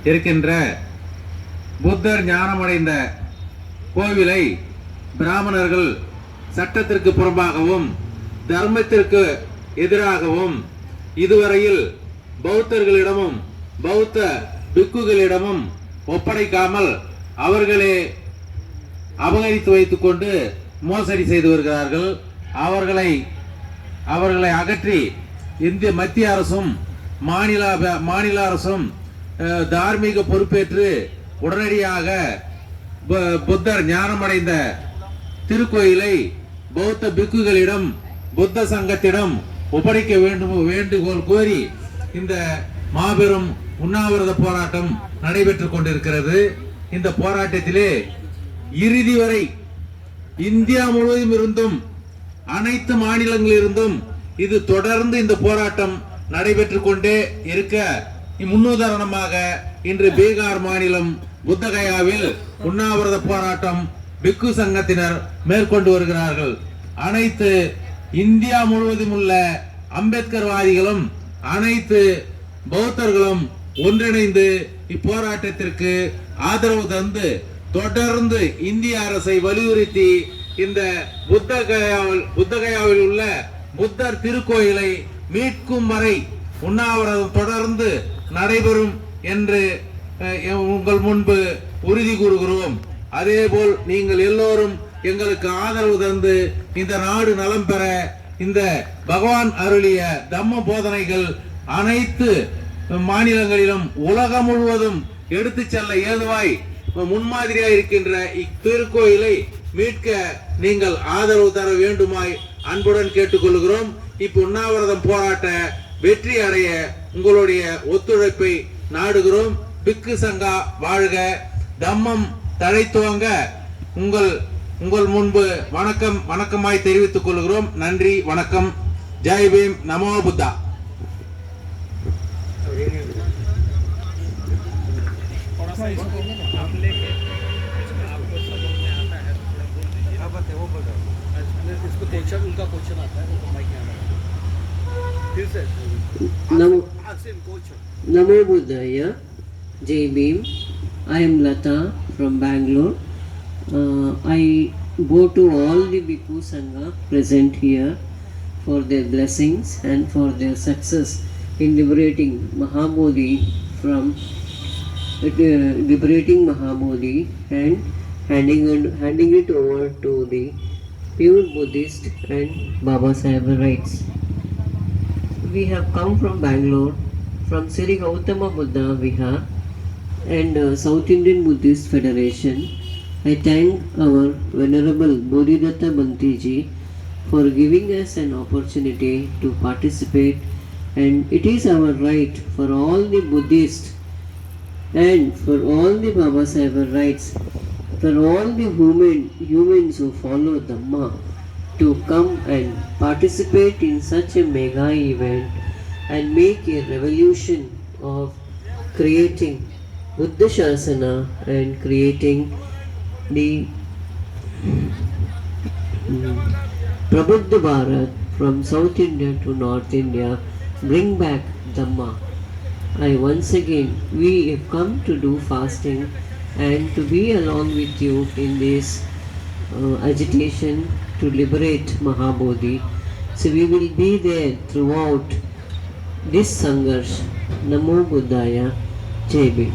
இருக்கின்ற புத்தர் ஞானமடைந்த கோவிலை பிராமணர்கள் சட்டத்திற்கு புறம்பாகவும் தர்மத்திற்கு எதிராகவும் இதுவரையில் பௌத்தர்களிடமும் பௌத்த பிக்குகளிடமும் ஒப்படைக்காமல் அவர்களே அபகரித்து வைத்துக் கொண்டு மோசடி செய்து வருகிறார்கள். அவர்களை அகற்றி இந்திய மத்திய அரசும் மாநில அரசும் தார்மீக பொறுப்பேற்று உடனடியாக புத்தர் ஞானமடைந்த திருக்கோயிலை பௌத்த பிக்குகளிடம் புத்த சங்கத்திடம் ஒப்படைக்க வேண்டுகோள் கோரி இந்த மாபெரும் உண்ணாவிரத போராட்டம் நடைபெற்றுக் கொண்டிருக்கிறது. இந்த போராட்டத்திலே இறுதி வரை இந்தியா முழுவதும் இருந்தும் அனைத்து மாநிலங்களிலிருந்தும் இது தொடர்ந்து இந்த போராட்டம் நடைபெற்றுக் கொண்டே இருக்க முன்னுதாரணமாக இன்று பீகார் மாநிலம் புத்தகயாவில் உண்ணாவிரத போராட்டம் பிக்கு சங்கத்தினர் மேற்கொண்டு வருகிறார்கள். அனைத்து இந்தியா முழுவதும் உள்ள அம்பேத்கர்வாதிகளும் அனைத்து பௌத்தர்களும் ஒன்றிணைந்து இப்போராட்டத்திற்கு ஆதரவு தந்து தொடர்ந்து இந்திய அரசை வலியுறுத்தி இந்த புத்தகயாவில் உள்ள புத்தர் திருக்கோயிலை மீட்கும் வரை உண்ணாவிரதம் தொடர்ந்து நடைபெறும் என்று உங்கள் முன்பு உறுதி கூறுகிறோம். அதேபோல் நீங்கள் எல்லோரும் எங்களுக்கு ஆதரவு தந்து இந்த நாடு நலம் பெற இந்த பகவான் அருளிய தம்ம போதனைகள் அனைத்து மாநிலங்களிலும் உலகம் முழுவதும் எடுத்து செல்ல ஏதுவாய் முன்மாதிரியாக இருக்கின்ற இத்திருக்கோயிலை மீட்க நீங்கள் ஆதரவு தர வேண்டுமாய் அன்புடன் கேட்டுக்கொள்கிறோம். இப்ப உண்ணாவிரதம் போராட்ட வெற்றி அடைய உங்களுடைய ஒத்துழைப்பை நாடுகிறோம். பிக்கு சங்கா வாழ்க, தம்மம் தழைத்துவங்க. உங்கள் முன்பு வணக்கமாய் தெரிவித்துக் கொள்கிறோம். நன்றி, வணக்கம். ஜெய் பீம், நமோ Buddha. Namo Buddhaya, Jai Bhim. I am Lata from Bangalore. I go to all the Bhikkhu Sangha present here for their blessings and for their success in liberating Mahabodhi and handing it over to the pure Buddhist and Baba Sahib rights. We have come from Bangalore, from Sri Gautama Buddha Vihar and South Indian Buddhist Federation. I thank our Venerable Bodhidatta Bhantiji for giving us an opportunity to participate, and it is our right for all the Buddhists and for all the Baba Sahib rights, for all the humans who follow Dhamma to come and participate in such a mega event and make a revolution of creating Buddha Shasana and creating the Prabuddha Bharat from South India to North India, bring back Dhamma. We have come to do fasting and to be along with you in this agitation to liberate Mahabodhi. So we will be there throughout this Sangarsh. Namo Buddhaya, Jai Bhim.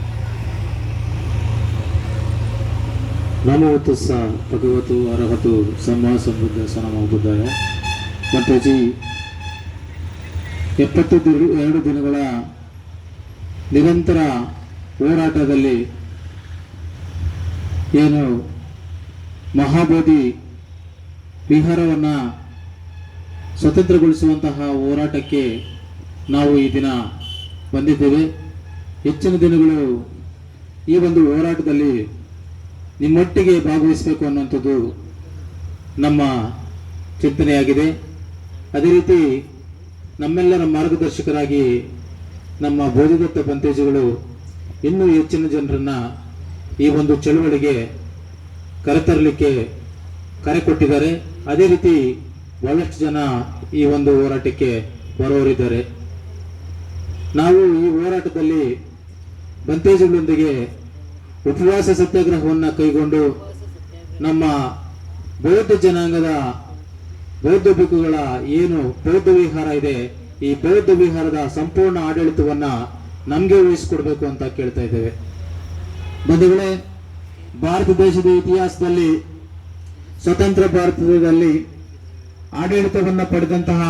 ನಮೋ ತಸ್ಸ ಭಗವತು ಅರಹತು ಸಮ್ಮಾ ಸಂಬುದ್ಧ ನಮೋ ಬುದ್ಧಾಯ. ಮಾತಾಜಿ 72 ದಿನಗಳ ನಿರಂತರ ಹೋರಾಟದಲ್ಲಿ ಏನು ಮಹಾಬೋಧಿ ವಿಹಾರವನ್ನು ಸ್ವತಂತ್ರಗೊಳಿಸುವಂತಹ ಹೋರಾಟಕ್ಕೆ ನಾವು ಈ ದಿನ ಬಂದಿದ್ದೇವೆ. ಹೆಚ್ಚಿನ ದಿನಗಳು ಈ ಒಂದು ಹೋರಾಟದಲ್ಲಿ ನಿಮ್ಮೊಟ್ಟಿಗೆ ಭಾಗವಹಿಸಬೇಕು ಅನ್ನುವಂಥದ್ದು ನಮ್ಮ ಚಿಂತನೆಯಾಗಿದೆ. ಅದೇ ರೀತಿ ನಮ್ಮೆಲ್ಲರ ಮಾರ್ಗದರ್ಶಕರಾಗಿ ನಮ್ಮ ಬೋಧಿದತ್ತ ಬಂತೇಜಿಗಳು ಇನ್ನೂ ಹೆಚ್ಚಿನ ಜನರನ್ನ ಈ ಒಂದು ಚಳುವಳಿಗೆ ಕರೆತರಲಿಕ್ಕೆ ಕರೆ ಕೊಟ್ಟಿದ್ದಾರೆ. ಅದೇ ರೀತಿ ಬಹಳಷ್ಟು ಜನ ಈ ಒಂದು ಹೋರಾಟಕ್ಕೆ ಬರೋರಿದ್ದಾರೆ. ನಾವು ಈ ಹೋರಾಟದಲ್ಲಿ ಬಂತೇಜುಗಳೊಂದಿಗೆ ಉಪವಾಸ ಸತ್ಯಾಗ್ರಹವನ್ನು ಕೈಗೊಂಡು ನಮ್ಮ ಬೌದ್ಧ ಜನಾಂಗದ ಬೌದ್ಧ ಭಿಕ್ಕುಗಳ ಏನು ಬೌದ್ಧ ವಿಹಾರ ಇದೆ, ಈ ಬೌದ್ಧ ವಿಹಾರದ ಸಂಪೂರ್ಣ ಆಡಳಿತವನ್ನ ನಮಗೆ ವಹಿಸಿಕೊಡ್ಬೇಕು ಅಂತ ಕೇಳ್ತಾ ಇದ್ದೇವೆ. ಬಂಧುಗಳೇ, ಭಾರತ ದೇಶದ ಇತಿಹಾಸದಲ್ಲಿ ಸ್ವತಂತ್ರ ಭಾರತದಲ್ಲಿ ಆಡಳಿತವನ್ನ ಪಡೆದಂತಹ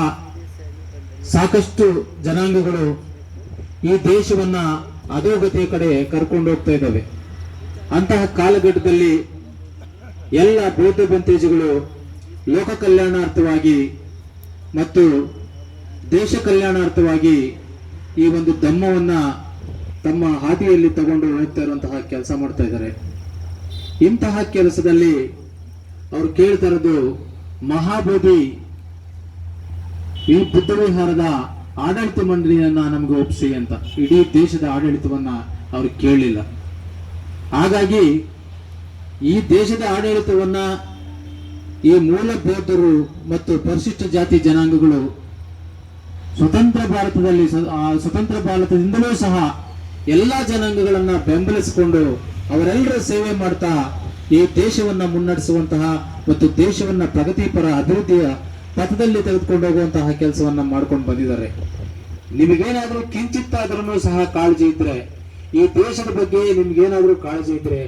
ಸಾಕಷ್ಟು ಜನಾಂಗಗಳು ಈ ದೇಶವನ್ನ ಅಧೋಗತಿಯ ಕಡೆ ಕರ್ಕೊಂಡು ಹೋಗ್ತಾ ಇದ್ದಾವೆ. ಅಂತಹ ಕಾಲಘಟ್ಟದಲ್ಲಿ ಎಲ್ಲ ಬೌದ್ಧ ಬಂತೇಜುಗಳು ಲೋಕ ಕಲ್ಯಾಣಾರ್ಥವಾಗಿ ಮತ್ತು ದೇಶ ಕಲ್ಯಾಣಾರ್ಥವಾಗಿ ಈ ಒಂದು ಧಮ್ಮವನ್ನ ತಮ್ಮ ಹಾದಿಯಲ್ಲಿ ತಗೊಂಡು ಹೋಗ್ತಾ ಇರುವಂತಹ ಕೆಲಸ ಮಾಡ್ತಾ ಇದ್ದಾರೆ. ಇಂತಹ ಕೆಲಸದಲ್ಲಿ ಅವ್ರು ಕೇಳ್ತಾ ಇರೋದು ಮಹಾಬೋಧಿ ಈ ಬುದ್ಧ ವಿಹಾರದ ಆಡಳಿತ ಮಂಡಳಿಯನ್ನ ನಮಗೆ ಒಪ್ಪಿಸಿ ಅಂತ. ಇಡೀ ದೇಶದ ಆಡಳಿತವನ್ನ ಅವ್ರು ಕೇಳಲಿಲ್ಲ. ಹಾಗಾಗಿ ಈ ದೇಶದ ಆಡಳಿತವನ್ನ ಈ ಮೂಲ ಬೌದ್ಧರು ಮತ್ತು ಪರಿಶಿಷ್ಟ ಜಾತಿ ಜನಾಂಗಗಳು ಸ್ವತಂತ್ರ ಭಾರತದಿಂದಲೂ ಸಹ ಎಲ್ಲಾ ಜನಾಂಗಗಳನ್ನ ಬೆಂಬಲಿಸಿಕೊಂಡು ಅವರೆಲ್ಲರ ಸೇವೆ ಮಾಡ್ತಾ ಈ ದೇಶವನ್ನ ಮುನ್ನಡೆಸುವಂತಹ ಮತ್ತು ದೇಶವನ್ನ ಪ್ರಗತಿಪರ ಅಭಿವೃದ್ಧಿಯ ಪಥದಲ್ಲಿ ತೆಗೆದುಕೊಂಡು ಹೋಗುವಂತಹ ಕೆಲಸವನ್ನ ಮಾಡ್ಕೊಂಡು ಬಂದಿದ್ದಾರೆ. ನಿಮಗೇನಾದ್ರೂ ಕಿಂಚಿತ್ತಾದ್ರೂ ಸಹ ಕಾಳಜಿ ಇದ್ರೆ, ಈ ದೇಶದ ಬಗ್ಗೆ ನಿಮ್ಗೇನಾದ್ರೂ ಕಾಳಜಿ ಇದ್ರೆ,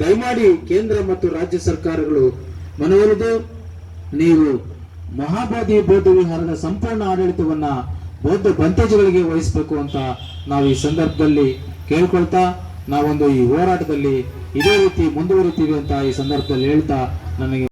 ದಯಮಾಡಿ ಕೇಂದ್ರ ಮತ್ತು ರಾಜ್ಯ ಸರ್ಕಾರಗಳು ಮನವೊಲಿದು ನೀವು ಮಹಾಬೋಧಿ ಬೌದ್ಧ ವಿಹಾರದ ಸಂಪೂರ್ಣ ಆಡಳಿತವನ್ನ ಬೌದ್ಧ ಬಂತೇಜುಗಳಿಗೆ ವಹಿಸಬೇಕು ಅಂತ ನಾವು ಈ ಸಂದರ್ಭದಲ್ಲಿ ಕೇಳ್ಕೊಳ್ತಾ, ನಾವೊಂದು ಈ ಹೋರಾಟದಲ್ಲಿ ಇದೇ ರೀತಿ ಮುಂದುವರಿತೀವಿ ಅಂತ ಈ ಸಂದರ್ಭದಲ್ಲಿ ಹೇಳ್ತಾ ನನಗೆ